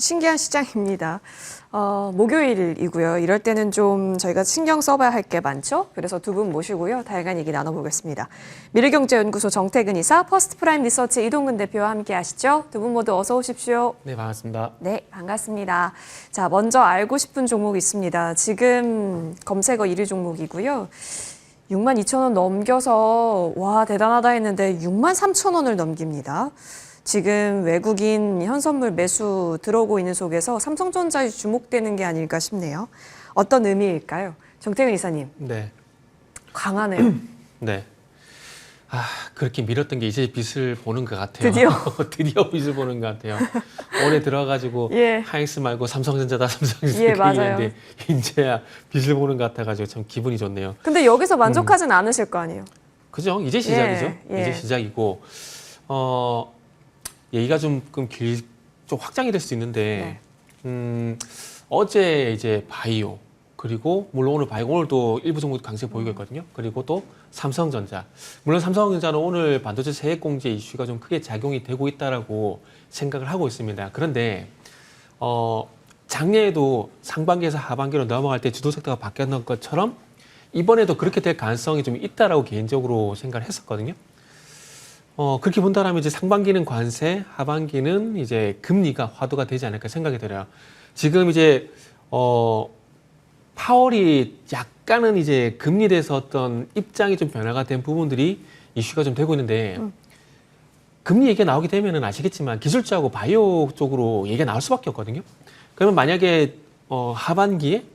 신기한 시장입니다. 목요일이고요. 이럴 때는 좀 저희가 신경 써봐야 할 게 많죠. 그래서 두 분 모시고요. 다양한 얘기 나눠보겠습니다. 미래경제연구소 정태근 이사, 퍼스트프라임 리서치 이동근 대표와 함께 하시죠. 두 분 모두 어서 오십시오. 네, 반갑습니다. 네, 반갑습니다. 자, 먼저 알고 싶은 종목이 있습니다. 지금 검색어 1위 종목이고요. 62,000원 넘겨서 와 대단하다 했는데 63,000원을 넘깁니다. 지금 외국인 현선물 매수 들어오고 있는 속에서 삼성전자에 주목되는 게 아닐까 싶네요. 어떤 의미일까요? 정태근 이사님. 네. 강하네요. 네. 그렇게 밀었던 게 이제 빛을 보는 것 같아요. 드디어. 드디어 빛을 보는 것 같아요. 올해 들어가가지고 예. 하이닉스 말고 삼성전자다 삼성전자 예, 맞아요. 얘기했는데 이제야 빛을 보는 것 같아가지고 참 기분이 좋네요. 근데 여기서 만족하진 않으실 거 아니에요? 그죠? 이제 시작이죠. 예. 이제 시작이고 얘기가 좀 확장이 될 수 있는데 어제 이제 바이오 그리고 물론 오늘 바이오 오늘도 일부 종목 강세 보이고 있거든요. 그리고 또 삼성전자. 물론 삼성전자는 오늘 반도체 세액 공제 이슈가 좀 크게 작용이 되고 있다라고 생각을 하고 있습니다. 그런데 작년에도 상반기에서 하반기로 넘어갈 때 주도 섹터가 바뀌었던 것처럼 이번에도 그렇게 될 가능성이 좀 있다라고 개인적으로 생각을 했었거든요. 그렇게 본다면 이제 상반기는 관세, 하반기는 이제 금리가 화두가 되지 않을까 생각이 들어요. 지금 이제 파월이 약간은 이제 금리에 대해서 어떤 입장이 좀 변화가 된 부분들이 이슈가 좀 되고 있는데 금리 얘기가 나오게 되면은 아시겠지만 기술주하고 바이오 쪽으로 얘기가 나올 수밖에 없거든요. 그러면 만약에 하반기에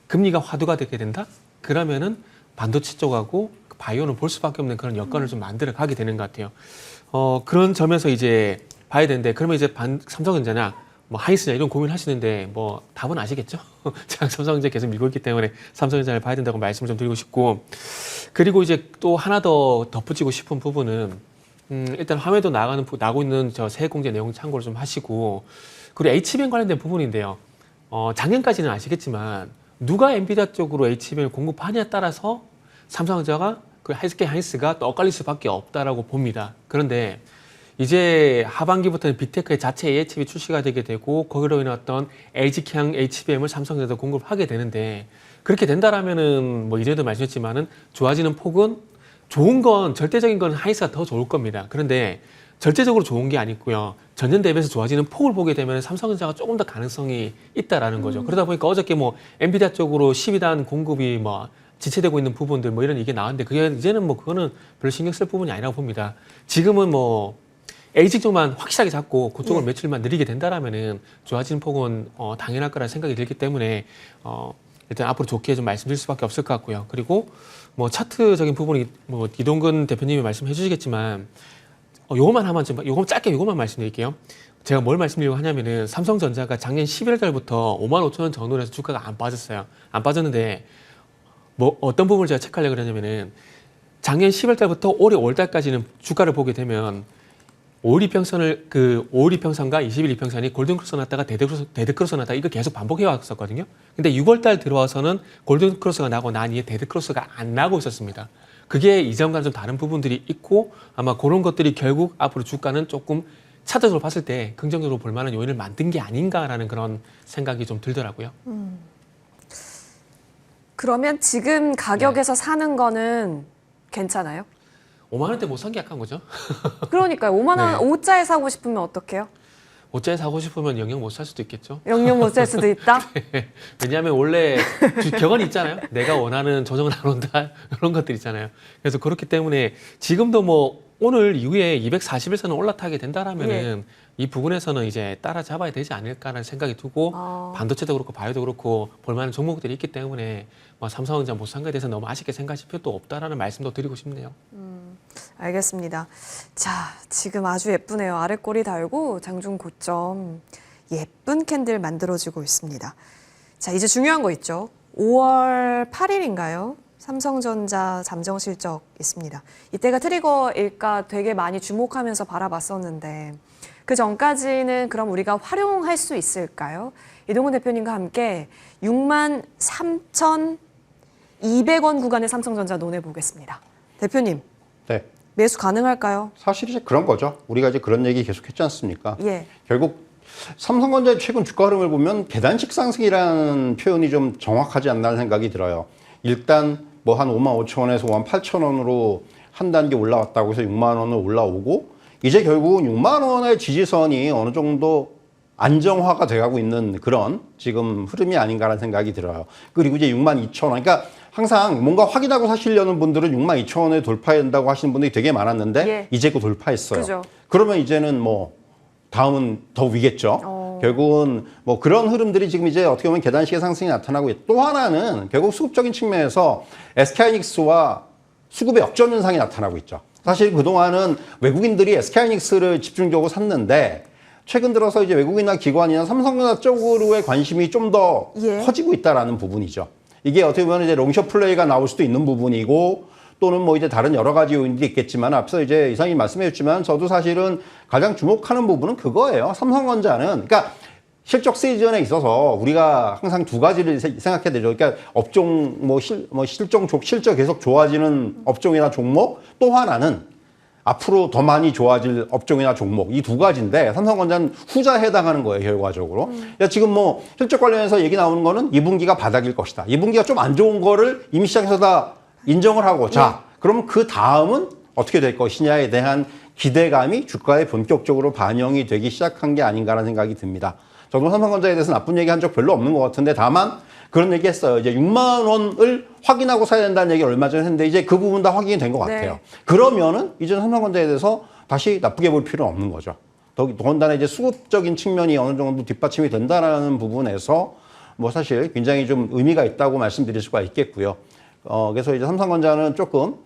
금리가 화두가 되게 된다? 그러면은 반도체 쪽하고 바이오는 볼 수밖에 없는 그런 여건을 좀 만들어 가게 되는 것 같아요. 그런 점에서 이제 봐야 되는데 그러면 이제 삼성전자냐 뭐 하이닉스냐 이런 고민을 하시는데 뭐 답은 아시겠죠? 제가 삼성전자 계속 밀고 있기 때문에 삼성전자를 봐야 된다고 말씀을 좀 드리고 싶고 그리고 이제 또 하나 더 덧붙이고 싶은 부분은 일단 화면에도 나고 있는 저 세액공제 내용 참고를 좀 하시고 그리고 HBM 관련된 부분인데요. 작년까지는 아시겠지만 누가 엔비디아 쪽으로 HBM을 공급하냐에 따라서 삼성전자가 그 SK 하이닉스가 또 엇갈릴 수밖에 없다라고 봅니다. 그런데 이제 하반기부터는 빅테크의 자체 HBM 출시가 되게 되고 거기로 인한 어떤 LG향 HBM을 삼성전자도 공급하게 되는데 그렇게 된다라면은 뭐 이전에도 말씀했지만은 좋아지는 폭은 좋은 건 절대적인 건 하이닉스가 더 좋을 겁니다. 그런데 절대적으로 좋은 게 아니고요. 전년 대비해서 좋아지는 폭을 보게 되면 삼성전자가 조금 더 가능성이 있다라는 거죠. 그러다 보니까 어저께 뭐 엔비디아 쪽으로 12단 공급이 뭐 지체되고 있는 부분들 뭐 이런 얘기 나왔는데 그게 이제는 뭐 그거는 별로 신경 쓸 부분이 아니라고 봅니다. 지금은 뭐 LG 쪽만 확실하게 잡고 그쪽을 매출만 늘리게 된다라면은 좋아지는 폭은 당연할 거라 생각이 들기 때문에 일단 앞으로 좋게 좀 말씀드릴 수밖에 없을 것 같고요. 그리고 뭐 차트적인 부분이 뭐 이동근 대표님이 말씀해 주시겠지만 요것만 짧게 요것만 말씀드릴게요. 제가 뭘 말씀드리려고 하냐면은 삼성전자가 작년 11월 달부터 55,000원 전후로 해서 주가가 안 빠졌어요. 안 빠졌는데 뭐 어떤 부분을 제가 체크하려고 그러냐면은 작년 10월 달부터 올해 5월 달까지는 주가를 보게 되면 5일 이평선과 20일 이평선이 골든크로스 났다가 데드크로스 났다가 이거 계속 반복해 왔었거든요. 근데 6월 달 들어와서는 골든크로스가 나고 난 이후에 데드크로스가 안 나고 있었습니다. 그게 이전과는 좀 다른 부분들이 있고 아마 그런 것들이 결국 앞으로 주가는 조금 차트적으로 봤을 때 긍정적으로 볼 만한 요인을 만든 게 아닌가라는 그런 생각이 좀 들더라고요. 그러면 지금 가격에서 사는 거는 괜찮아요? 5만 원대 못 산 게 약한 거죠. 그러니까요. 5만 원 네. 5자에 사고 싶으면 어떡해요? 5자에 사고 싶으면 영영 못 살 수도 있겠죠. 영영 못 살 수도 있다? 왜냐하면 원래 격언이 있잖아요. 내가 원하는 조정은 안 온다. 이런 것들 있잖아요. 그래서 그렇기 때문에 지금도 뭐 오늘 이후에 240일선을 올라타게 된다라면은 이 부분에서는 이제 따라잡아야 되지 않을까라는 생각이 두고 반도체도 그렇고 바이오도 그렇고 볼만한 종목들이 있기 때문에 뭐 삼성전자 못 산 거에 대해서 너무 아쉽게 생각하실 필요도 없다라는 말씀도 드리고 싶네요. 알겠습니다. 자, 지금 아주 예쁘네요. 아래 꼬리 달고 장중 고점 예쁜 캔들 만들어지고 있습니다. 자, 이제 중요한 거 있죠. 5월 8일인가요? 삼성전자 잠정 실적 있습니다. 이때가 트리거일까 되게 많이 주목하면서 바라봤었는데 그 전까지는 그럼 우리가 활용할 수 있을까요? 이동근 대표님과 함께 63,200원 구간의 삼성전자 논해보겠습니다. 대표님. 네. 매수 가능할까요? 사실 이제 그런 거죠. 우리가 이제 그런 얘기 계속 했지 않습니까? 예. 결국 삼성전자의 최근 주가 흐름을 보면 계단식 상승이라는 표현이 좀 정확하지 않나는 생각이 들어요. 일단 뭐 한 5만 5천 원에서 5만 8천 원으로 한 단계 올라왔다고 해서 6만 원을 올라오고 이제 결국은 6만 원의 지지선이 어느 정도 안정화가 돼가고 있는 그런 지금 흐름이 아닌가라는 생각이 들어요. 그리고 이제 6만 2천 원. 그러니까 항상 뭔가 확인하고 사시려는 분들은 6만 2천 원에 돌파해야 된다고 하시는 분들이 되게 많았는데 예. 이제 그 돌파했어요. 그죠. 그러면 이제는 뭐 다음은 더 위겠죠. 결국은 뭐 그런 흐름들이 지금 이제 어떻게 보면 계단식의 상승이 나타나고 있고 또 하나는 결국 수급적인 측면에서 SK하이닉스와 수급의 역전 현상이 나타나고 있죠. 사실 그동안은 외국인들이 SK하이닉스를 집중적으로 샀는데 최근 들어서 이제 외국인이나 기관이나 삼성전자 쪽으로의 관심이 좀 더 예. 커지고 있다라는 부분이죠. 이게 어떻게 보면 이제 롱숏 플레이가 나올 수도 있는 부분이고 또는 뭐 이제 다른 여러 가지 요인들이 있겠지만 앞서 이제 이사님이 말씀해 줬지만 저도 사실은 가장 주목하는 부분은 그거예요. 삼성전자는 그러니까 실적 시즌에 있어서 우리가 항상 두 가지를 생각해야 되죠. 그러니까 업종 실적 계속 좋아지는 업종이나 종목 또 하나는 앞으로 더 많이 좋아질 업종이나 종목 이 두 가지인데 삼성전자는 후자에 해당하는 거예요 결과적으로. 그러니까 지금 뭐 실적 관련해서 얘기 나오는 거는 2분기가 바닥일 것이다. 2분기가 좀 안 좋은 거를 이미 시장에서 다 인정을 하고 자 그럼 그 다음은 어떻게 될 것이냐에 대한 기대감이 주가에 본격적으로 반영이 되기 시작한 게 아닌가라는 생각이 듭니다. 저도 삼성전자에 대해서 나쁜 얘기 한 적 별로 없는 것 같은데 다만 그런 얘기 했어요. 이제 6만 원을 확인하고 사야 된다는 얘기를 얼마 전에 했는데 이제 그 부분 다 확인이 된 것 같아요. 네. 그러면은 이제는 삼성전자에 대해서 다시 나쁘게 볼 필요는 없는 거죠. 더군다나 이제 수급적인 측면이 어느 정도 뒷받침이 된다라는 부분에서 뭐 사실 굉장히 좀 의미가 있다고 말씀드릴 수가 있겠고요. 그래서 이제 삼성전자는 조금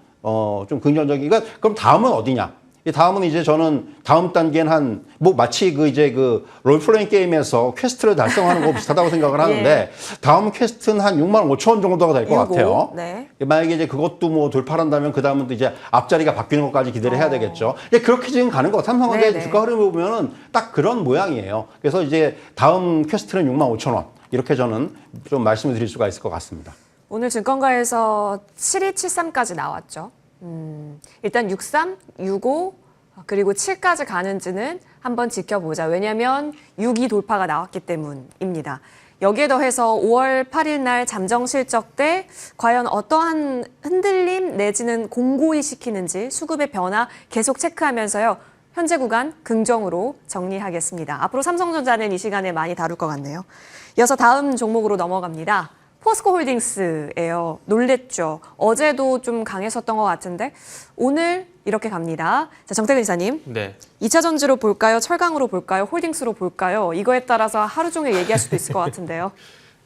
좀 긍정적인. 그러니까 그럼 다음은 어디냐? 이 다음은 이제 저는 다음 단계는 뭐 마치 그 롤플레잉 게임에서 퀘스트를 달성하는 거 비슷하다고 생각을 하는데 예. 다음 퀘스트는 한 6만 5천 원 정도가 될 것 같아요. 네. 만약에 이제 그것도 뭐 돌파한다면 그 다음은 또 이제 앞자리가 바뀌는 것까지 기대를 해야 되겠죠. 이제 그렇게 지금 가는 거. 삼성전자의 네네. 주가 흐름을 보면은 딱 그런 모양이에요. 그래서 이제 다음 퀘스트는 6만 5천 원. 이렇게 저는 좀 말씀을 드릴 수가 있을 것 같습니다. 오늘 증권가에서 7273까지 나왔죠. 일단 63, 65 그리고 7까지 가는지는 한번 지켜보자. 왜냐하면 6이 돌파가 나왔기 때문입니다. 여기에 더해서 5월 8일 날 잠정 실적 때 과연 어떠한 흔들림 내지는 공고히 시키는지 수급의 변화 계속 체크하면서요. 현재 구간 긍정으로 정리하겠습니다. 앞으로 삼성전자는 이 시간에 많이 다룰 것 같네요. 이어서 다음 종목으로 넘어갑니다. 포스코홀딩스예요. 놀랬죠. 어제도 좀 강했었던 것 같은데 오늘 이렇게 갑니다. 자, 정태근 이사님. 네. 2차 전지로 볼까요? 철강으로 볼까요? 홀딩스로 볼까요? 이거에 따라서 하루 종일 얘기할 수도 있을 것 같은데요.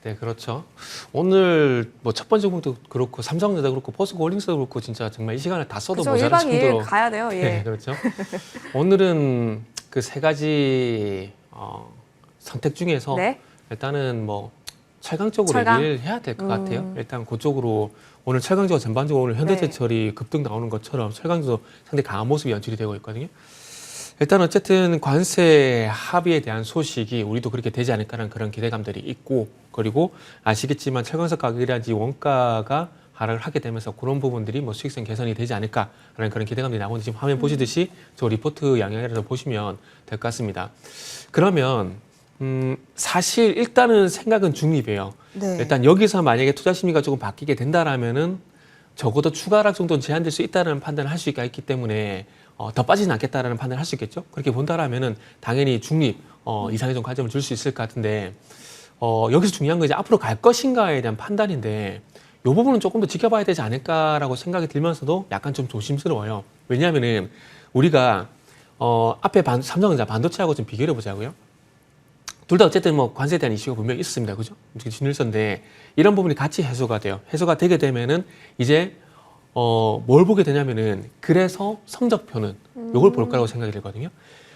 네, 그렇죠. 오늘 뭐 첫 번째 부분도 그렇고 삼성전자도 그렇고 포스코홀딩스도 그렇고 진짜 정말 이 시간을 다 써도 그죠? 모자랄 1박 2일 정도로 가야 돼요. 예. 네, 그렇죠. 오늘은 그 세 가지 선택 중에서 네. 일단은 뭐 철강 쪽으로 철강? 얘기를 해야 될 것 같아요. 일단 그쪽으로 오늘 철강지가 전반적으로 오늘 현대제철이 급등 나오는 것처럼 철강지도 상당히 강한 모습이 연출이 되고 있거든요. 일단 어쨌든 관세 합의에 대한 소식이 우리도 그렇게 되지 않을까라는 그런 기대감들이 있고 그리고 아시겠지만 철강석 가격이라든지 원가가 하락을 하게 되면서 그런 부분들이 뭐 수익성 개선이 되지 않을까라는 그런 기대감들이 나오는데 지금 화면 보시듯이 저 리포트 양양이라도 보시면 될 것 같습니다. 그러면 사실 일단은 생각은 중립이에요. 네. 일단 여기서 만약에 투자 심리가 조금 바뀌게 된다라면은 적어도 추가 하락 정도는 제한될 수 있다는 판단을 할 수가 있기 때문에 더 빠지진 않겠다라는 판단을 할 수 있겠죠. 그렇게 본다라면은 당연히 중립 이상의 좀 관점을 줄 수 있을 것 같은데 여기서 중요한 건 이제 앞으로 갈 것인가에 대한 판단인데 이 부분은 조금 더 지켜봐야 되지 않을까라고 생각이 들면서도 약간 좀 조심스러워요. 왜냐하면은 우리가 앞에 삼성전자 반도체하고 좀 비교해 보자고요. 둘 다 어쨌든 뭐 관세에 대한 이슈가 분명히 있었습니다. 그죠? 진일선인데 이런 부분이 같이 해소가 돼요. 해소가 되게 되면은 이제 뭘 보게 되냐면은 그래서 성적표는 요걸 볼 거라고 생각이 들거든요.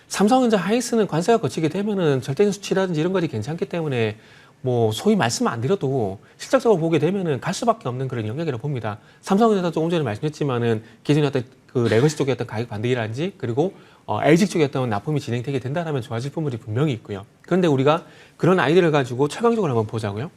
삼성전자 하이닉스는 관세가 거치게 되면은 절대적 수치라든지 이런 것이 괜찮기 때문에 뭐 소위 말씀 안 드려도 실질적으로 보게 되면은 갈 수밖에 없는 그런 영역이라고 봅니다. 삼성전자 조금 전에 말씀했지만은 기존의 어떤 그 레거시 쪽의 어떤 가격 반등이라든지 그리고 LG 쪽의 어떤 납품이 진행되게 된다면 좋아질 부분이 분명히 있고요. 그런데 우리가 그런 아이디어를 가지고 철강적으로 한번 보자고요.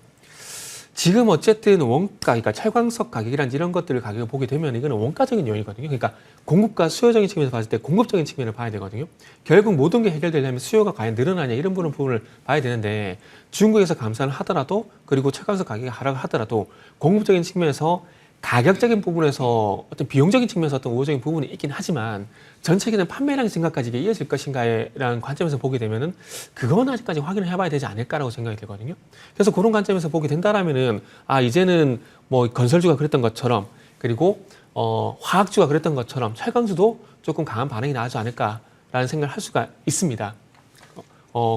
지금 어쨌든 원가, 그러니까 철광석 가격이란 이런 것들을 가격을 보게 되면 이거는 원가적인 요인이거든요. 그러니까 공급과 수요적인 측면에서 봤을 때 공급적인 측면을 봐야 되거든요. 결국 모든 게 해결되려면 수요가 과연 늘어나냐 이런 부분을 봐야 되는데 중국에서 감산을 하더라도 그리고 철광석 가격이 하락을 하더라도 공급적인 측면에서 가격적인 부분에서 어떤 비용적인 측면에서 어떤 우호적인 부분이 있긴 하지만 전체적인 판매량 증가까지 이게 이어질 것인가라는 관점에서 보게 되면은 그건 아직까지 확인을 해봐야 되지 않을까라고 생각이 들거든요. 그래서 그런 관점에서 보게 된다라면은 이제는 뭐 건설주가 그랬던 것처럼 그리고 화학주가 그랬던 것처럼 철강주도 조금 강한 반응이 나오지 않을까라는 생각을 할 수가 있습니다.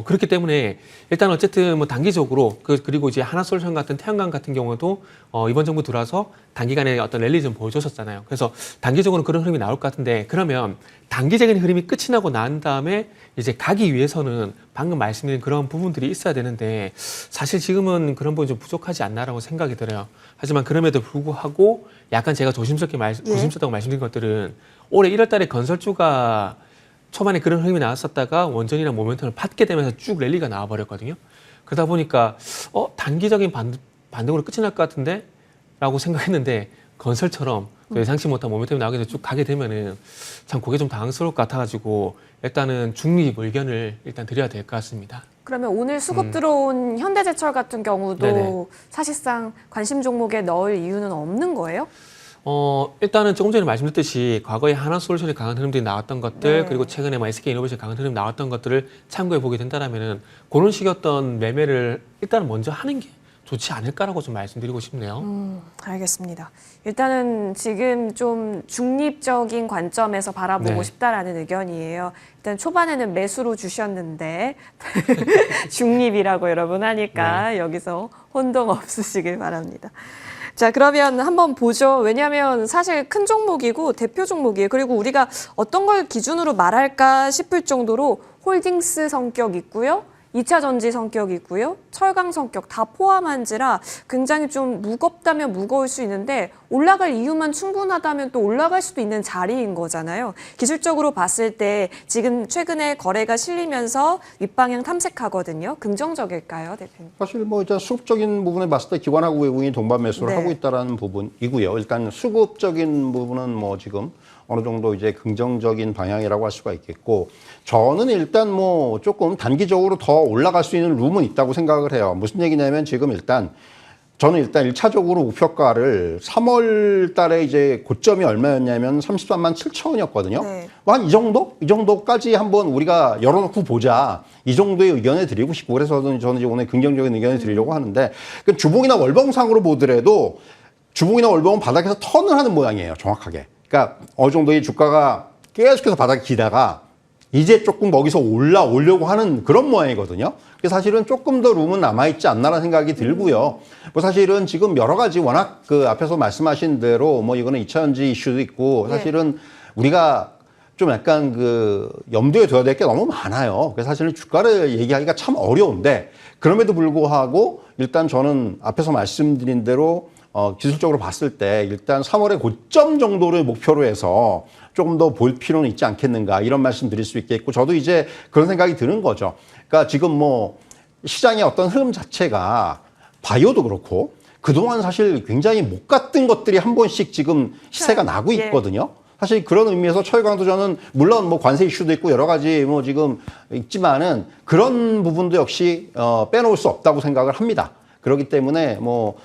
그렇기 때문에 일단 어쨌든 뭐 단기적으로 그리고 이제 하나솔루션 같은 태양광 같은 경우도 이번 정부 들어와서 단기간에 어떤 랠리 좀 보여줬었잖아요. 그래서 단기적으로 그런 흐름이 나올 것 같은데 그러면 단기적인 흐름이 끝이 나고 난 다음에 이제 가기 위해서는 방금 말씀드린 그런 부분들이 있어야 되는데 사실 지금은 그런 부분이 좀 부족하지 않나라고 생각이 들어요. 하지만 그럼에도 불구하고 약간 제가 조심스럽다고 말씀드린 것들은 올해 1월 달에 건설주가 초반에 그런 흐름이 나왔었다가 원전이랑 모멘텀을 받게 되면서 쭉 랠리가 나와버렸거든요. 그러다 보니까 단기적인 반등으로 끝이 날 것 같은데 라고 생각했는데 건설처럼 예상치 못한 모멘텀이 나오게 돼서 쭉 가게 되면은 참 그게 좀 당황스러울 것 같아가지고 일단은 중립 의견을 일단 드려야 될 것 같습니다. 그러면 오늘 수급 들어온 현대제철 같은 경우도 네네. 사실상 관심 종목에 넣을 이유는 없는 거예요? 일단은 조금 전에 말씀드렸듯이 과거에 하나솔루션의 강한 흐름들이 나왔던 것들 네. 그리고 최근에 뭐 SK이노베이션 강한 흐름 나왔던 것들을 참고해 보게 된다라면은 그런 식의 어떤 매매를 일단 먼저 하는 게 좋지 않을까라고 좀 말씀드리고 싶네요. 알겠습니다. 일단은 지금 좀 중립적인 관점에서 바라보고 네. 싶다라는 의견이에요. 일단 초반에는 매수로 주셨는데 중립이라고 여러분 하니까 여기서 혼동 없으시길 바랍니다. 자, 그러면 한번 보죠. 왜냐하면 사실 큰 종목이고 대표 종목이에요. 그리고 우리가 어떤 걸 기준으로 말할까 싶을 정도로 홀딩스 성격 있고요. 2차 전지 성격 있고요. 철강 성격 다 포함한지라 굉장히 좀 무겁다면 무거울 수 있는데 올라갈 이유만 충분하다면 또 올라갈 수도 있는 자리인 거잖아요. 기술적으로 봤을 때 지금 최근에 거래가 실리면서 윗방향 탐색하거든요. 긍정적일까요, 대표님? 사실 뭐 일단 수급적인 부분에 봤을 때 기관하고 외국인이 동반 매수를 네. 하고 있다라는 부분이고요. 일단 수급적인 부분은 뭐 지금 어느 정도 이제 긍정적인 방향이라고 할 수가 있겠고, 저는 일단 뭐 조금 단기적으로 더 올라갈 수 있는 룸은 있다고 생각을 해요. 무슨 얘기냐면 지금 저는 일단 1차적으로 목표가를 3월 달에 이제 고점이 얼마였냐면 33만 7천 원이었거든요. 네. 한 이 정도? 이 정도까지 한번 우리가 열어놓고 보자. 이 정도의 의견을 드리고 싶고, 그래서 저는 이제 오늘 긍정적인 의견을 드리려고 하는데, 그 주봉이나 월봉상으로 보더라도 주봉이나 월봉은 바닥에서 턴을 하는 모양이에요. 정확하게. 그러니까 어느 정도의 주가가 계속해서 바닥에 기다가 이제 조금 거기서 올라오려고 하는 그런 모양이거든요. 그래서 사실은 조금 더 룸은 남아있지 않나라는 생각이 들고요. 뭐 사실은 지금 여러 가지 워낙 그 앞에서 말씀하신 대로 뭐 이거는 2차전지 이슈도 있고 사실은 우리가 좀 약간 그 염두에 둬야 될 게 너무 많아요. 그래서 사실은 주가를 얘기하기가 참 어려운데 그럼에도 불구하고 일단 저는 앞에서 말씀드린 대로 기술적으로 봤을 때 일단 3월의 고점 정도를 목표로 해서 조금 더 볼 필요는 있지 않겠는가 이런 말씀 드릴 수 있겠고, 저도 이제 그런 생각이 드는 거죠. 그러니까 지금 뭐 시장의 어떤 흐름 자체가 바이오도 그렇고 그동안 사실 굉장히 못 갔던 것들이 한 번씩 지금 시세가 나고 있거든요. 사실 그런 의미에서 철강도 저는 물론 뭐 관세 이슈도 있고 여러 가지 뭐 지금 있지만은 그런 부분도 역시 빼놓을 수 없다고 생각을 합니다. 그렇기 때문에 뭐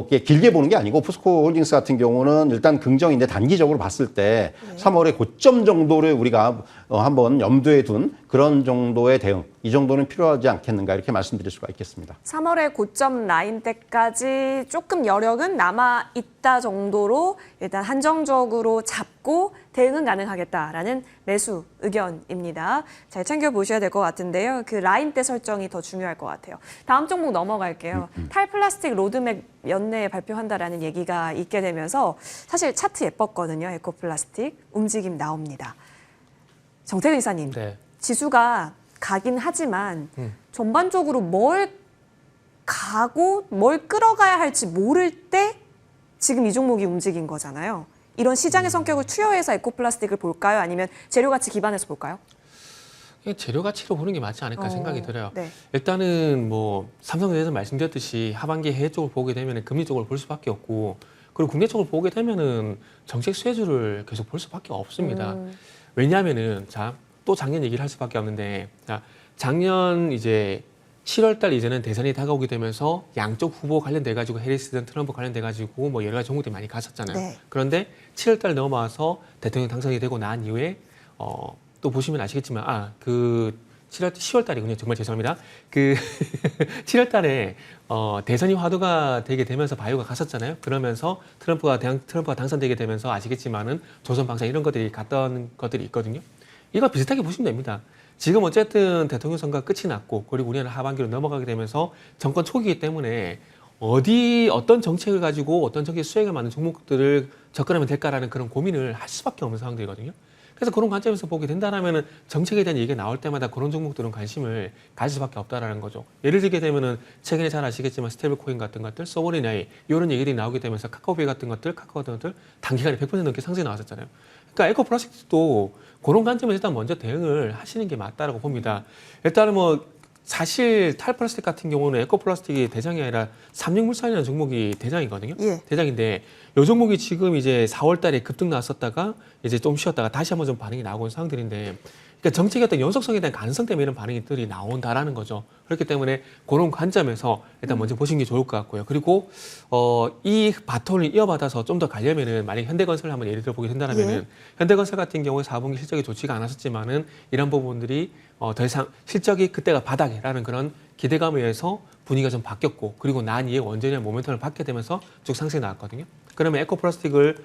길게 보는 게 아니고 포스코 홀딩스 같은 경우는 일단 긍정인데 단기적으로 봤을 때 3월의 고점 정도를 우리가 한번 염두에 둔 그런 정도의 대응, 이 정도는 필요하지 않겠는가 이렇게 말씀드릴 수가 있겠습니다. 3월의 고점 라인 때까지 조금 여력은 남아있다 정도로 일단 한정적으로 잡고 대응은 가능하겠다라는 매수 의견입니다. 잘 챙겨보셔야 될 것 같은데요. 그 라인 때 설정이 더 중요할 것 같아요. 다음 종목 넘어갈게요. 탈플라스틱 로드맵 연내에 발표한다라는 얘기가 있게 되면서 사실 차트 예뻤거든요. 에코플라스틱 움직임 나옵니다. 정태근 이사님, 네. 지수가 가긴 하지만 전반적으로 뭘 가고 뭘 끌어가야 할지 모를 때 지금 이 종목이 움직인 거잖아요. 이런 시장의 성격을 투여해서 에코플라스틱을 볼까요? 아니면 재료가치 기반해서 볼까요? 그냥 재료 가치로 보는 게 맞지 않을까 생각이 들어요. 네. 일단은 뭐 삼성전자에서 말씀드렸듯이 하반기 해외 쪽을 보게 되면 금리 쪽을 볼 수밖에 없고, 그리고 국내 쪽을 보게 되면은 정책 수혜주를 계속 볼 수밖에 없습니다. 왜냐하면은 또 작년 얘기를 할 수밖에 없는데, 작년 이제 7월달 이제는 대선이 다가오게 되면서 양쪽 후보 관련돼 가지고 해리스든 트럼프 관련돼 가지고 뭐 여러 가지 종목들이 많이 갔었잖아요. 네. 그런데 7월달 넘어와서 대통령 당선이 되고 난 이후에 또 보시면 아시겠지만 그 10월 달이군요. 정말 죄송합니다. 그 7월 달에 대선이 화두가 되게 되면서 바이오가 갔었잖아요. 그러면서 트럼프가 당선되게 되면서 아시겠지만은 조선방사 이런 것들이 갔던 것들이 있거든요. 이거 비슷하게 보시면 됩니다. 지금 어쨌든 대통령 선거가 끝이 났고, 그리고 우리는 하반기로 넘어가게 되면서 정권 초기이기 때문에 어떤 정책을 가지고 어떤 정책 수혜가 많은 종목들을 접근하면 될까라는 그런 고민을 할 수밖에 없는 상황들이거든요. 그래서 그런 관점에서 보게 된다라면은 정책에 대한 얘기가 나올 때마다 그런 종목들은 관심을 가질 수밖에 없다라는 거죠. 예를 들게 되면은 최근에 잘 아시겠지만 스테이블 코인 같은 것들, 소버린 AI 이런 얘기들이 나오게 되면서 카카오페이 같은 것들, 단기간에 100% 넘게 상승이 나왔었잖아요. 그러니까 에코플라스틱도 그런 관점에서 일단 먼저 대응을 하시는 게 맞다라고 봅니다. 일단은 뭐 사실 탈플라스틱 같은 경우는 에코플라스틱이 대장이 아니라 삼육물산이라는 종목이 대장이거든요. 예. 대장인데 이 종목이 지금 이제 4월 달에 급등 나왔었다가 이제 좀 쉬었다가 다시 한번 좀 반응이 나오고 있는 상황들인데, 그러니까 정책의 어떤 연속성에 대한 가능성 때문에 이런 반응들이 나온다라는 거죠. 그렇기 때문에 그런 관점에서 일단 먼저 보시는 게 좋을 것 같고요. 그리고 이 바톤을 이어받아서 좀 더 가려면은 만약 현대건설을 한번 예를 들어 보게 된다면은 예. 현대건설 같은 경우에 4분기 실적이 좋지가 않았었지만은 이런 부분들이 더 이상 실적이 그때가 바닥이라는 그런 기대감에 의해서 분위기가 좀 바뀌었고, 그리고 난 이에 원전의 모멘텀을 받게 되면서 쭉 상승이 나왔거든요. 그러면 에코플라스틱을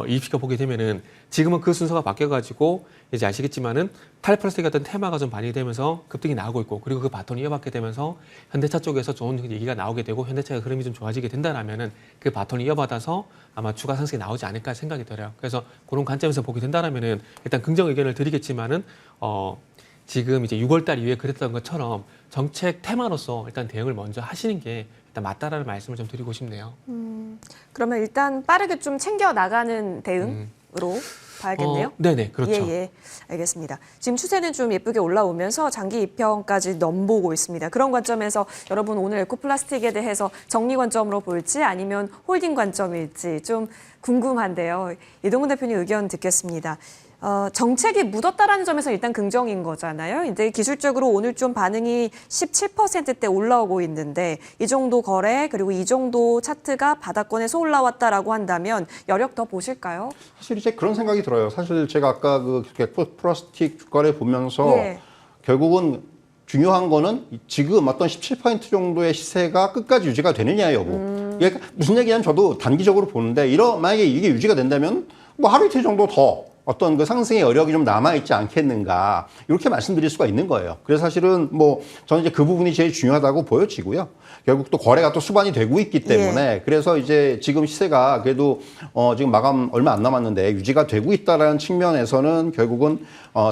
이입시켜 보게 되면은 지금은 그 순서가 바뀌어가지고 이제 아시겠지만은 탈플라스틱 같은 테마가 좀 반영이 되면서 급등이 나오고 있고, 그리고 그 바톤을 이어받게 되면서 현대차 쪽에서 좋은 얘기가 나오게 되고 현대차의 흐름이 좀 좋아지게 된다라면은 그 바톤을 이어받아서 아마 추가 상승이 나오지 않을까 생각이 들어요. 그래서 그런 관점에서 보게 된다라면은 일단 긍정 의견을 드리겠지만은 지금 이제 6월 달 이후에 그랬던 것처럼 정책 테마로서 일단 대응을 먼저 하시는 게 일단 맞다라는 말씀을 좀 드리고 싶네요. 그러면 일단 빠르게 좀 챙겨 나가는 대응으로 봐야겠네요. 네네, 그렇죠. 예, 알겠습니다. 지금 추세는 좀 예쁘게 올라오면서 장기 입형까지 넘보고 있습니다. 그런 관점에서 여러분 오늘 에코플라스틱에 대해서 정리 관점으로 볼지 아니면 홀딩 관점일지 좀 궁금한데요. 이동훈 대표님 의견 듣겠습니다. 정책이 묻었다라는 점에서 일단 긍정인 거잖아요. 근데 기술적으로 오늘 좀 반응이 17%대 올라오고 있는데 이 정도 거래 그리고 이 정도 차트가 바닥권에서 올라왔다라고 한다면 여력 더 보실까요? 사실 이제 그런 생각이 들어요. 사실 제가 아까 그 에코플라스틱 주가를 보면서 예. 결국은 중요한 거는 지금 어떤 17% 정도의 시세가 끝까지 유지가 되느냐 여부. 이게 무슨 얘기냐면 저도 단기적으로 보는데 만약에 이게 유지가 된다면 뭐 하루 이틀 정도 더 어떤 그 상승의 여력이 좀 남아있지 않겠는가 이렇게 말씀드릴 수가 있는 거예요. 그래서 사실은 뭐 저는 이제 그 부분이 제일 중요하다고 보여지고요. 결국 또 거래가 또 수반이 되고 있기 때문에 그래서 이제 지금 시세가 그래도 지금 마감 얼마 안 남았는데 유지가 되고 있다라는 측면에서는 결국은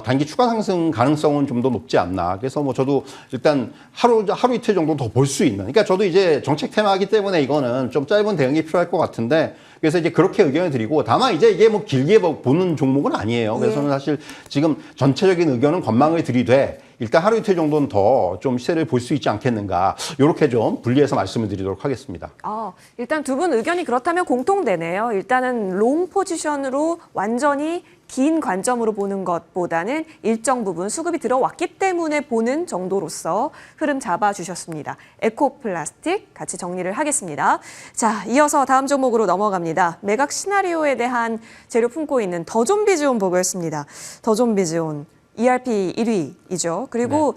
단기 추가 상승 가능성은 좀 더 높지 않나. 그래서 뭐 저도 일단 하루 이틀 정도 더 볼 수 있는. 그러니까 저도 이제 정책 테마이기 때문에 이거는 좀 짧은 대응이 필요할 것 같은데. 그래서 이제 그렇게 의견을 드리고 다만 이제 이게 뭐 길게 보는 종목은 아니에요. 그래서 저는 사실 지금 전체적인 의견은 건망을 들이되 일단 하루 이틀 정도는 더 좀 시세를 볼 수 있지 않겠는가. 이렇게 좀 분리해서 말씀을 드리도록 하겠습니다. 일단 두 분 의견이 그렇다면 공통되네요. 일단은 롱 포지션으로 완전히 긴 관점으로 보는 것보다는 일정 부분 수급이 들어왔기 때문에 보는 정도로서 흐름 잡아주셨습니다. 에코플라스틱 같이 정리를 하겠습니다. 자, 이어서 다음 종목으로 넘어갑니다. 매각 시나리오에 대한 재료 품고 있는 더존비즈온 보고였습니다. 더존비즈온 ERP 1위이죠. 그리고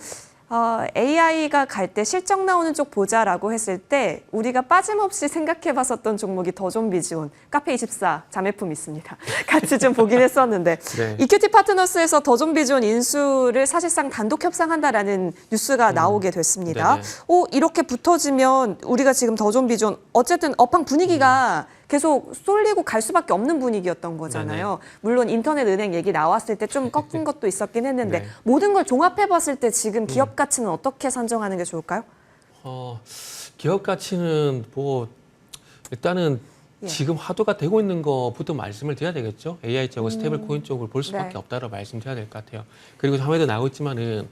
AI가 갈 때 실적 나오는 쪽 보자라고 했을 때 우리가 빠짐없이 생각해봤었던 종목이 더존비즈온, 카페24 자매품 있습니다. 같이 좀 보긴 했었는데 네. 이큐티 파트너스에서 더존비즈온 인수를 사실상 단독 협상한다라는 뉴스가 나오게 됐습니다. 네네. 이렇게 붙어지면 우리가 지금 더존비즈온 어쨌든 업황 분위기가 계속 쏠리고 갈 수밖에 없는 분위기였던 거잖아요. 물론 인터넷 은행 얘기 나왔을 때 좀 꺾인 것도 있었긴 했는데 네. 모든 걸 종합해봤을 때 지금 기업 가치는 어떻게 산정하는 게 좋을까요? 기업 가치는 뭐 일단은 예. 지금 화두가 되고 있는 것부터 말씀을 드려야 되겠죠. AI 쪽과 스테이블 코인 쪽을 볼 수밖에 네. 없다고 말씀드려야 될 것 같아요. 그리고 화면에도 나오고 있지만은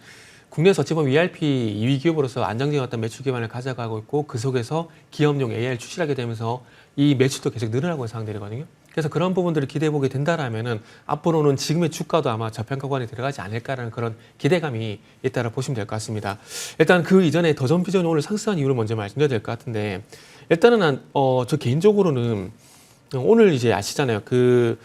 국내에서 어찌 보면 ERP 2위 기업으로서 안정적인 어떤 매출 기반을 가져가고 있고 그 속에서 기업용 AI를 출시하게 되면서 이 매출도 계속 늘어나고 있는 상황들이거든요. 그래서 그런 부분들을 기대해 보게 된다라면은 앞으로는 지금의 주가도 아마 저평가권에 들어가지 않을까라는 그런 기대감이 있다고 보시면 될 것 같습니다. 일단 그 이전에 더존 비전이 오늘 상승한 이유를 먼저 말씀드려야 될 것 같은데 일단은 저 개인적으로는 오늘 이제 아시잖아요. 그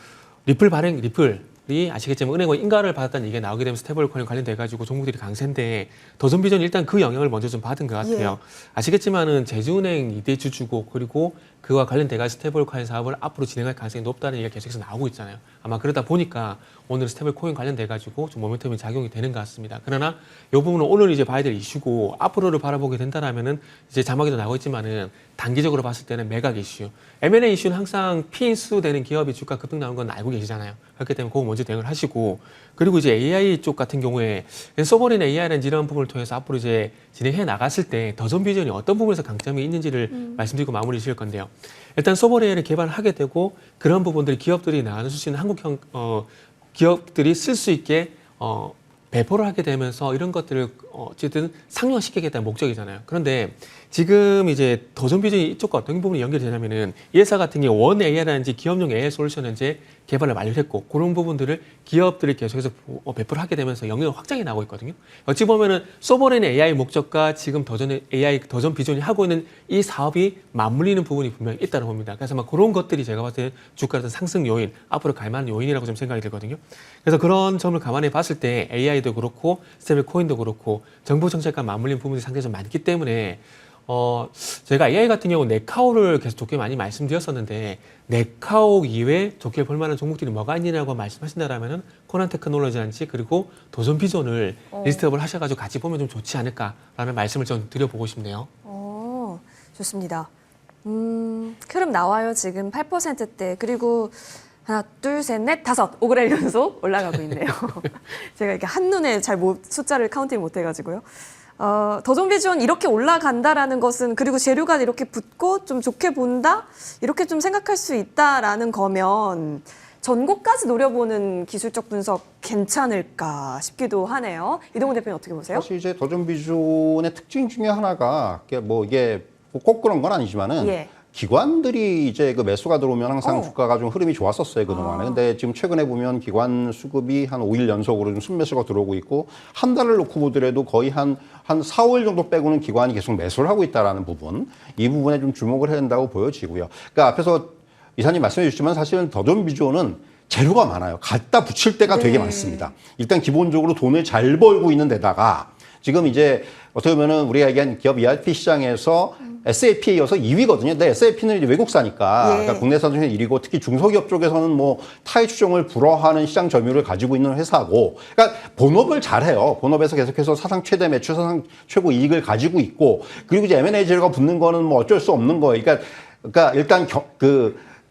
리플이 아시겠지만 은행의 인가를 받았다는 얘기가 나오게 되면 스테이블 코인 관련돼 가지고 종목들이 강세인데 더존 비전이 일단 그 영향을 먼저 좀 받은 것 같아요. 아시겠지만은 제주은행 2대 주주고 그리고 그와 관련돼 가지고 스테이블 코인 사업을 앞으로 진행할 가능성이 높다는 얘기가 계속해서 나오고 있잖아요. 아마 그러다 보니까 오늘 스테이블 코인 관련돼 가지고 좀 모멘텀이 작용이 되는 것 같습니다. 그러나 이 부분은 오늘 이제 봐야 될 이슈고 앞으로를 바라보게 된다라면은 이제 자막에도 나오고 있지만은 단기적으로 봤을 때는 매각 이슈. M&A 이슈는 항상 피인수 되는 기업이 주가 급등 나오는 건 알고 계시잖아요. 그렇기 때문에 그거 먼저 대응을 하시고 그리고 이제 AI 쪽 같은 경우에 소버린 AI라는 이런 부분을 통해서 앞으로 이제 진행해 나갔을 때 더존 비전이 어떤 부분에서 강점이 있는지를 말씀드리고 마무리 지을 건데요. 일단 소버린 AI를 개발하게 되고 그런 부분들이 기업들이 나눌 수 있는 한국형 기업들이 쓸 수 있게 배포를 하게 되면서 이런 것들을 어쨌든 상용화시키겠다는 목적이잖아요. 그런데 지금 이제 더존 비전이 이쪽과 어떤 부분이 연결이 되냐면은 이 회사 같은 경우 원 AI라든지 기업용 AI 솔루션을 이제 개발을 완료했고 그런 부분들을 기업들이 계속해서 배포를 하게 되면서 영역을 확장해 나가고 있거든요. 어찌 보면은 소버린 AI 목적과 지금 더존 비전이 하고 있는 이 사업이 맞물리는 부분이 분명히 있다고 봅니다. 그래서 막 그런 것들이 제가 봤을 때 주가의 상승 요인, 앞으로 갈 만한 요인이라고 좀 생각이 들거든요. 그래서 그런 점을 감안해 봤을 때 AI도 그렇고 스테이블 코인도 그렇고 정부 정책과 맞물리는 부분이 상당히 좀 많기 때문에 제가 AI 같은 경우 네카오를 계속 좋게 많이 말씀드렸었는데 네카오 이외에 좋게 볼 만한 종목들이 뭐가 있느냐고 말씀하신다라면은 코난 테크놀로지한지 그리고 도전 비전을 리스트업을 하셔가지고 같이 보면 좀 좋지 않을까라는 말씀을 좀 드려보고 싶네요. 좋습니다. 흐름 나와요. 지금 8%대. 그리고 하나, 둘, 셋, 넷, 다섯. 5그램 연속 올라가고 있네요. 제가 이렇게 한눈에 숫자를 카운팅 못 해가지고요. 더존 비전 이렇게 올라간다라는 것은 그리고 재료가 이렇게 붙고 좀 좋게 본다? 이렇게 좀 생각할 수 있다라는 거면 전고까지 노려보는 기술적 분석 괜찮을까 싶기도 하네요. 이동훈 대표님 어떻게 보세요? 사실 이제 더존 비전의 특징 중에 하나가 이게 꼭 그런 건 아니지만은 기관들이 이제 그 매수가 들어오면 항상 주가가 좀 흐름이 좋았었어요, 그동안에. 근데 지금 최근에 보면 기관 수급이 한 5일 연속으로 좀 순매수가 들어오고 있고, 한 달을 놓고 보더라도 거의 한 4, 5일 정도 빼고는 기관이 계속 매수를 하고 있다라는 부분, 이 부분에 좀 주목을 해야 된다고 보여지고요. 그러니까 앞에서 이사님 말씀해 주셨지만 사실은 더존 비전은 재료가 많아요. 갖다 붙일 때가 되게 많습니다. 일단 기본적으로 돈을 잘 벌고 있는 데다가 지금 이제 어떻게 보면은 우리가 얘기한 기업 ERP 시장에서 SAP에 이어서 2위거든요. 근데 SAP는 이제 외국사니까 그러니까 국내사 중에 1위고 특히 중소기업 쪽에서는 뭐 타의 추종을 불허하는 시장 점유율을 가지고 있는 회사고, 그러니까 본업을 잘해요. 본업에서 계속해서 사상 최대 매출, 사상 최고 이익을 가지고 있고, 그리고 이제 M&A 재료가 붙는 거는 뭐 어쩔 수 없는 거예요. 그러니까 일단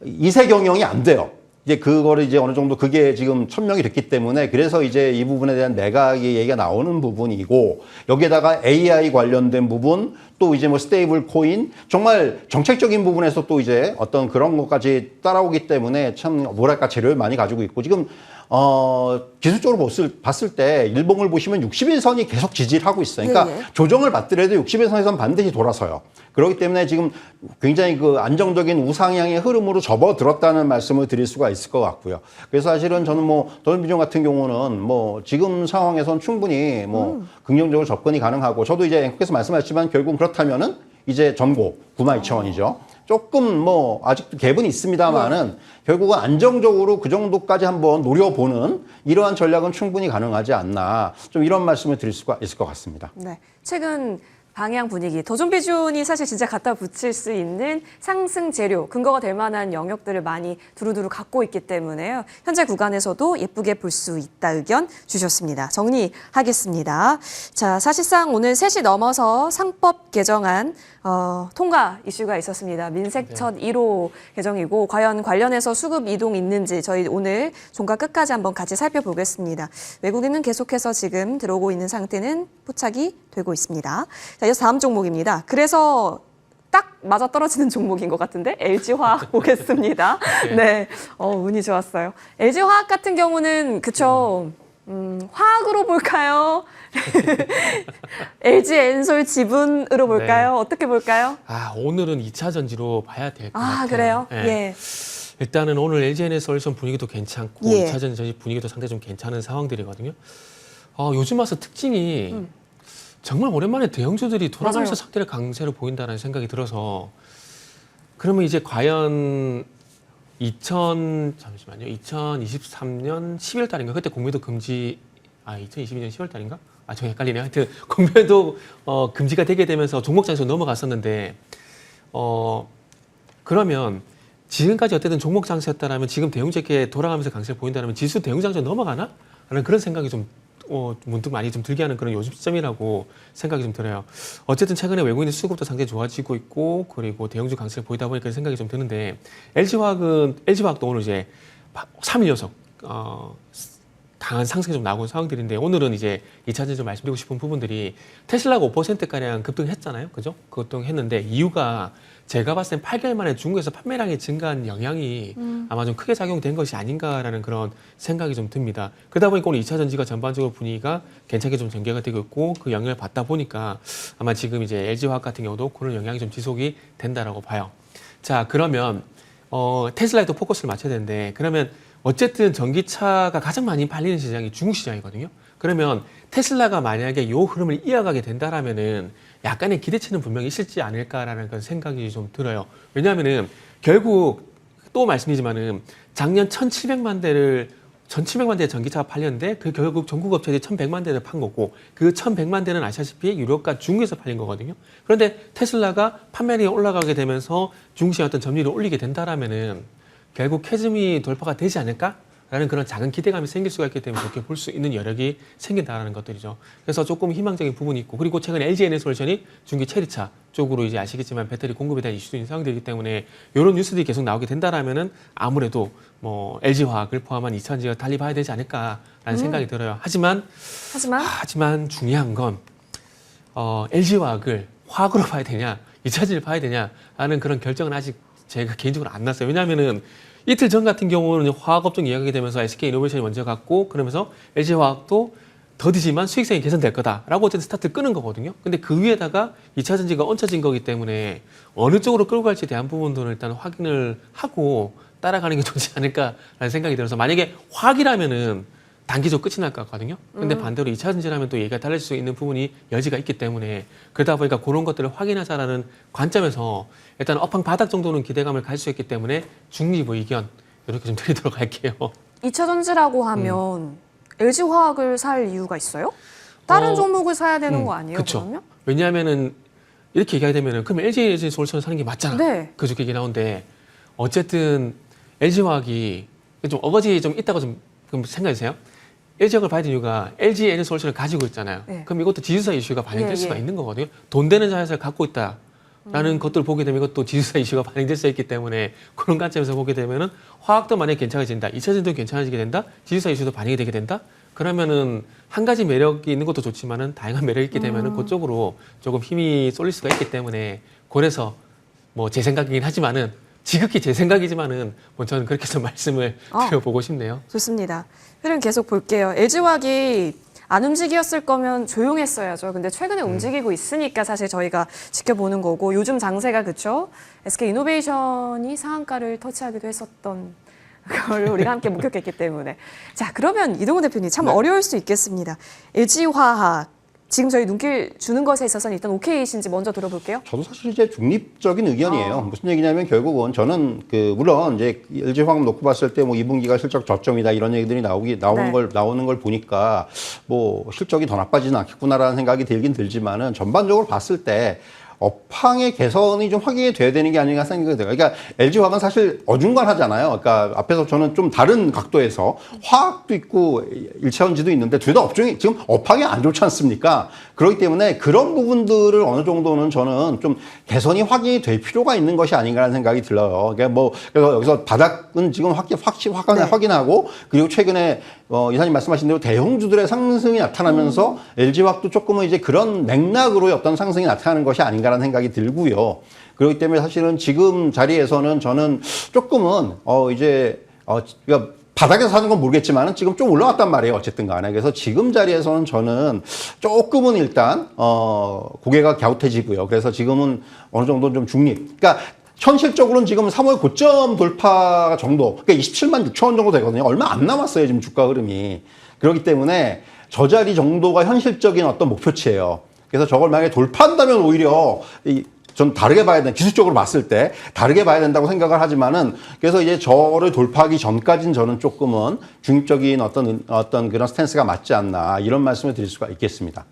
이세 경영이 안 돼요. 이제 그거를 이제 어느 정도 그게 지금 천명이 됐기 때문에 그래서 이제 이 부분에 대한 매각의 얘기가 나오는 부분이고, 여기에다가 AI 관련된 부분, 또 이제 뭐 스테이블 코인, 정말 정책적인 부분에서 또 이제 어떤 그런 것까지 따라오기 때문에 참 뭐랄까 재료를 많이 가지고 있고, 지금 기술적으로 봤을 때 일봉을 보시면 60일선이 계속 지지를 하고 있어요. 그러니까 조정을 받더라도 60일선에선 반드시 돌아서요. 그렇기 때문에 지금 굉장히 그 안정적인 우상향의 흐름으로 접어들었다는 말씀을 드릴 수가 있을 것 같고요. 그래서 사실은 저는 뭐 더존 비전 같은 경우는 뭐 지금 상황에선 충분히 뭐 긍정적으로 접근이 가능하고, 저도 이제 앵커께서 말씀하셨지만 결국 그렇다면은 이제 전고 92,000원이죠. 조금 뭐 아직도 갭은 있습니다만은 결국은 안정적으로 그 정도까지 한번 노려보는 이러한 전략은 충분히 가능하지 않나, 좀 이런 말씀을 드릴 수가 있을 것 같습니다. 네, 최근 방향 분위기, 더존 비전이 사실 진짜 갖다 붙일 수 있는 상승 재료, 근거가 될 만한 영역들을 많이 두루두루 갖고 있기 때문에요. 현재 구간에서도 예쁘게 볼 수 있다 의견 주셨습니다. 정리하겠습니다. 자, 사실상 오늘 3시 넘어서 상법 개정안 통과 이슈가 있었습니다. 민색 첫 1호 개정이고, 과연 관련해서 수급 이동 있는지 저희 오늘 종가 끝까지 한번 같이 살펴보겠습니다. 외국인은 계속해서 지금 들어오고 있는 상태는 포착이 되고 있습니다. 자, 이어서 다음 종목입니다. 그래서 딱 맞아 떨어지는 종목인 것 같은데 LG화학 보겠습니다. 네, 운이 좋았어요. LG화학 같은 경우는 그쵸. 화학으로 볼까요? LG엔솔 지분으로 볼까요? 네. 어떻게 볼까요? 오늘은 2차 전지로 봐야 될 것 같아요. 그래요? 예. 예. 일단은 오늘 LG에너솔루션 분위기도 괜찮고 예. 2차 전지 분위기도 상당히 좀 괜찮은 상황들이거든요. 요즘 와서 특징이 정말 오랜만에 대형주들이 돌아가면서 맞아요. 상대를 강세로 보인다는 생각이 들어서 그러면 이제 과연 2023년 10월 달인가 그때 공매도 금지 2022년 10월 달인가? 저 헷갈리네요. 하여튼 공매도 금지가 되게 되면서 종목장에서 넘어갔었는데 그러면 지금까지 어쨌든 종목 장세였다라면 지금 대형주에 돌아가면서 강세를 보인다면 지수 대형장세 넘어가나? 하는 그런 생각이 좀 문득 많이 좀 들게 하는 그런 요즘 시점이라고 생각이 좀 들어요. 어쨌든 최근에 외국인의 수급도 상당히 좋아지고 있고 그리고 대형주 강세를 보이다 보니까 생각이 좀 드는데 LG화학도 오늘 이제 3일 연속 강한 상승이 좀 나오는 상황들인데 오늘은 이제 2차 전지로 말씀드리고 싶은 부분들이 테슬라가 5%가량 급등했잖아요. 그죠? 급등했는데 이유가 제가 봤을 땐 8개월 만에 중국에서 판매량이 증가한 영향이 아마 좀 크게 작용된 것이 아닌가라는 그런 생각이 좀 듭니다. 그러다 보니까 오늘 2차 전지가 전반적으로 분위기가 괜찮게 좀 전개가 되고 있고 그 영향을 받다 보니까 아마 지금 이제 LG화학 같은 경우도 그런 영향이 좀 지속이 된다라고 봐요. 자, 그러면 테슬라에 또 포커스를 맞춰야 되는데 그러면 어쨌든 전기차가 가장 많이 팔리는 시장이 중국 시장이거든요. 그러면 테슬라가 만약에 이 흐름을 이어가게 된다라면은 약간의 기대치는 분명히 있을지 않을까라는 그런 생각이 좀 들어요. 왜냐하면은 결국 또 말씀드리지만은 작년 1,700만 대의 전기차가 팔렸는데 그 결국 전국 업체들이 1,100만 대를 판 거고 그 1,100만 대는 아시다시피 유럽과 중국에서 팔린 거거든요. 그런데 테슬라가 판매량이 올라가게 되면서 중국 시장 어떤 점유율을 올리게 된다라면은 결국 캐즘이 돌파가 되지 않을까라는 그런 작은 기대감이 생길 수가 있기 때문에 그렇게 볼 수 있는 여력이 생긴다라는 것들이죠. 그래서 조금 희망적인 부분이 있고 그리고 최근에 LG에너솔루션이 중기 체리차 쪽으로 이제 아시겠지만 배터리 공급에 대한 이슈도 있는 상황들이기 때문에 이런 뉴스들이 계속 나오게 된다라면은 아무래도 뭐 LG화학을 포함한 2차 전지가 달리 봐야 되지 않을까라는 생각이 들어요. 하지만 중요한 건 LG화학을 화학으로 봐야 되냐, 2차 전지를 봐야 되냐 하는 그런 결정은 아직 제가 개인적으로 안 났어요. 왜냐하면은 이틀 전 같은 경우는 화학업종 이야기가 되면서 SK이노베이션이 먼저 갔고 그러면서 LG화학도 더디지만 수익성이 개선될 거다라고 어쨌든 스타트를 끄는 거거든요. 근데 그 위에다가 2차 전지가 얹혀진 거기 때문에 어느 쪽으로 끌고 갈지에 대한 부분들을 일단 확인을 하고 따라가는 게 좋지 않을까라는 생각이 들어서 만약에 화학이라면은 단기적으로 끝이 날 것 같거든요. 근데 반대로 2차 전지라면 또 얘기가 달라질 수 있는 부분이 여지가 있기 때문에 그러다 보니까 그런 것들을 확인하자라는 관점에서 일단 업황 바닥 정도는 기대감을 가질 수 있기 때문에 중립의 의견 이렇게 좀 드리도록 할게요. 2차 전지라고 하면 LG화학을 살 이유가 있어요? 다른 종목을 사야 되는 거 아니에요? 그쵸. 그러면? 왜냐하면은 이렇게 얘기하게 되면은 그럼 LG솔루션을 사는 게 맞잖아. 네. 그저 얘기 나오는데 어쨌든 LG화학이 좀 어거지 좀 있다고 좀 생각하세요. LG화학을 봐야 되는 이유가 LG에너솔루션을 가지고 있잖아요. 네. 그럼 이것도 지주사 이슈가 반영될 예, 수가 예. 있는 거거든요. 돈 되는 자회사를 갖고 있다라는 것들을 보게 되면 이것도 지주사 이슈가 반영될 수 있기 때문에 그런 관점에서 보게 되면은 화학도 만약에 괜찮아진다, 2차 전지도 괜찮아지게 된다, 지주사 이슈도 반영이 되게 된다. 그러면은 한 가지 매력이 있는 것도 좋지만은 다양한 매력이 있게 되면은 그쪽으로 조금 힘이 쏠릴 수가 있기 때문에 그래서 뭐 제 생각이긴 하지만은 지극히 제 생각이지만은 뭐 저는 그렇게 좀 말씀을 드려보고 싶네요. 좋습니다. 흐름 계속 볼게요. LG화학이 안 움직였을 거면 조용했어야죠. 근데 최근에 움직이고 있으니까 사실 저희가 지켜보는 거고 요즘 장세가 그쵸? SK이노베이션이 상한가를 터치하기도 했었던 걸 우리가 함께 목격했기 때문에 자 그러면 이동훈 대표님 참 어려울 수 있겠습니다. LG화학 지금 저희 눈길 주는 것에 있어서는 일단 오케이신지 먼저 들어볼게요. 저도 사실 이제 중립적인 의견이에요. 무슨 얘기냐면 결국은 저는 물론 이제 LG화학 놓고 봤을 때 뭐 2분기가 실적 저점이다 이런 얘기들이 나오는 걸 보니까 뭐 실적이 더 나빠지진 않겠구나라는 생각이 들긴 들지만은 전반적으로 봤을 때 업황의 개선이 좀 확인이 돼야 되는 게 아닌가 생각이 들어요. 그러니까 LG화학은 사실 어중간하잖아요. 그러니까 앞에서 저는 좀 다른 각도에서 화학도 있고 1차 전지도 있는데 둘 다 업종이 지금 업황이 안 좋지 않습니까? 그렇기 때문에 그런 부분들을 어느 정도는 저는 좀 개선이 확인이 될 필요가 있는 것이 아닌가라는 생각이 들어요. 그러니까 그래서 여기서 바닥은 지금 확인하고 그리고 최근에 이사님 말씀하신 대로 대형주들의 상승이 나타나면서 LG화학도 조금은 이제 그런 맥락으로의 어떤 상승이 나타나는 것이 아닌가라는 생각이 들고요. 그렇기 때문에 사실은 지금 자리에서는 저는 조금은 그러니까 바닥에서 사는 건 모르겠지만은 지금 좀 올라왔단 말이에요. 어쨌든 간에. 그래서 지금 자리에서는 저는 조금은 일단 고개가 갸웃해지고요. 그래서 지금은 어느 정도 좀 중립. 그러니까 현실적으로는 지금 3월 고점 돌파 정도, 그러니까 27만 6천 원 정도 되거든요. 얼마 안 남았어요, 지금 주가 흐름이. 그렇기 때문에 저 자리 정도가 현실적인 어떤 목표치예요. 그래서 저걸 만약에 돌파한다면 오히려 전 다르게 봐야 돼. 기술적으로 봤을 때 다르게 봐야 된다고 생각을 하지만은 그래서 이제 저를 돌파하기 전까지는 저는 조금은 중립적인 어떤 그런 스탠스가 맞지 않나 이런 말씀을 드릴 수가 있겠습니다.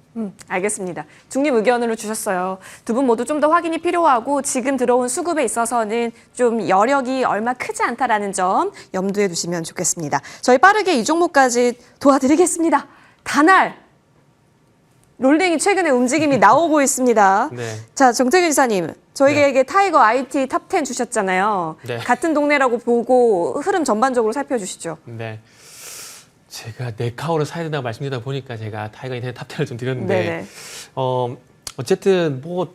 알겠습니다. 중립 의견으로 주셨어요. 두 분 모두 좀 더 확인이 필요하고 지금 들어온 수급에 있어서는 좀 여력이 얼마 크지 않다라는 점 염두에 두시면 좋겠습니다. 저희 빠르게 이 종목까지 도와드리겠습니다. 다날 롤링이 최근에 움직임이 나오고 있습니다. 네. 자, 정태균 이사님, 저희에게 타이거 IT 탑10 주셨잖아요. 네. 같은 동네라고 보고 흐름 전반적으로 살펴주시죠. 네. 제가 네카오를 사야 된다고 말씀드리다 보니까 제가 타이거 인터넷 탑10을 좀 드렸는데 네네. 어쨌든 뭐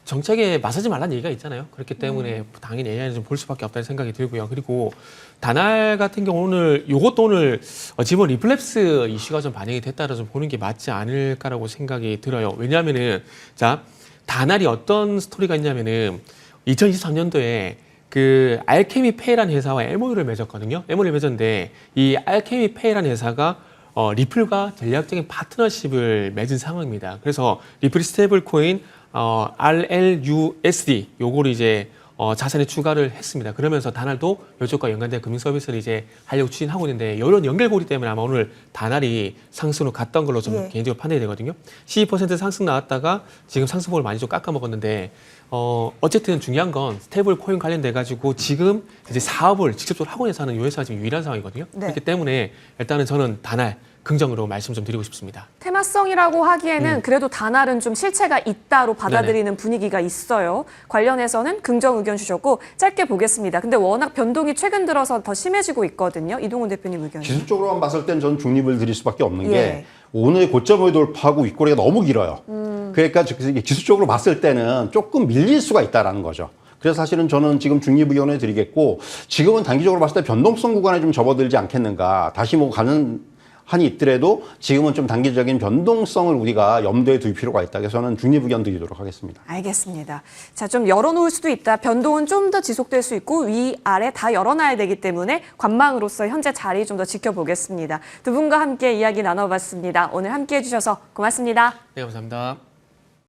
정책에 맞서지 말라는 얘기가 있잖아요. 그렇기 때문에 당연히 AI는 좀 볼 수밖에 없다는 생각이 들고요. 그리고 다날 같은 경우 요것도 오늘 지번 리플랩스 이슈가 좀 반영이 됐다라 좀 보는 게 맞지 않을까라고 생각이 들어요. 왜냐하면은 자 다날이 어떤 스토리가 있냐면은 2023년도에 그 알케미페이라는 회사와 MOU를 맺었거든요. MOU를 맺었는데 이 알케미페이라는 회사가 리플과 전략적인 파트너십을 맺은 상황입니다. 그래서 리플 스테이블 코인 RLUSD 요거를 이제 자산에 추가를 했습니다. 그러면서 다날도 이쪽과 연관된 금융 서비스를 이제 하려고 추진하고 있는데 이런 연결고리 때문에 아마 오늘 다날이 상승으로 갔던 걸로 좀 개인적으로 판단이 되거든요. 12% 상승 나왔다가 지금 상승폭을 많이 좀 깎아먹었는데 어쨌든 중요한 건 스테이블 코인 관련돼 가지고 지금 이제 사업을 직접적으로 하고 있는 회사는 이 회사가 지금 유일한 상황이거든요. 네. 그렇기 때문에 일단은 저는 다날 긍정으로 말씀 좀 드리고 싶습니다. 테마성이라고 하기에는 그래도 다날은 좀 실체가 있다로 받아들이는 분위기가 있어요. 관련해서는 긍정 의견 주셨고 짧게 보겠습니다. 근데 워낙 변동이 최근 들어서 더 심해지고 있거든요. 이동훈 대표님 의견. 기술적으로만 봤을 땐 저는 중립을 드릴 수밖에 없는 게 예. 오늘 고점을 돌파하고 윗꼬리가 너무 길어요. 그러니까 기술적으로 봤을 때는 조금 밀릴 수가 있다라는 거죠. 그래서 사실은 저는 지금 중립 의견을 드리겠고 지금은 단기적으로 봤을 때 변동성 구간에 좀 접어들지 않겠는가. 다시 뭐 가는 한이 있더라도 지금은 좀 단기적인 변동성을 우리가 염두에 둘 필요가 있다. 그래서 저는 중립 의견 드리도록 하겠습니다. 알겠습니다. 자, 좀 열어놓을 수도 있다. 변동은 좀 더 지속될 수 있고 위, 아래 다 열어놔야 되기 때문에 관망으로서 현재 자리 좀 더 지켜보겠습니다. 두 분과 함께 이야기 나눠봤습니다. 오늘 함께해 주셔서 고맙습니다. 네, 감사합니다.